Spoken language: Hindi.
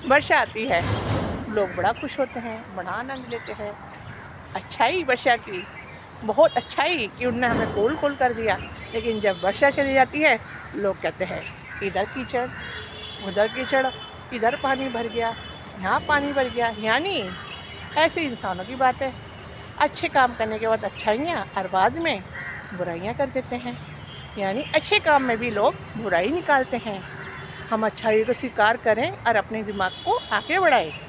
वर्षा आती है, लोग बड़ा खुश होते हैं, बड़ा आनंद लेते हैं। अच्छाई वर्षा की, बहुत अच्छाई कि उन्होंने हमें कूल-कूल कर दिया। लेकिन जब वर्षा चली जाती है, लोग कहते हैं, इधर कीचड़, उधर कीचड़, इधर पानी भर गया, यहाँ पानी भर गया। यानी ऐसे इंसानों की बात है। अच्छे काम करने के बाद अच्छाइयाँ और बाद में बुराइयाँ कर देते हैं। यानी अच्छे काम में भी लोग बुराई निकालते हैं। हम अच्छाई को स्वीकार करें और अपने दिमाग को आगे बढ़ाएँ।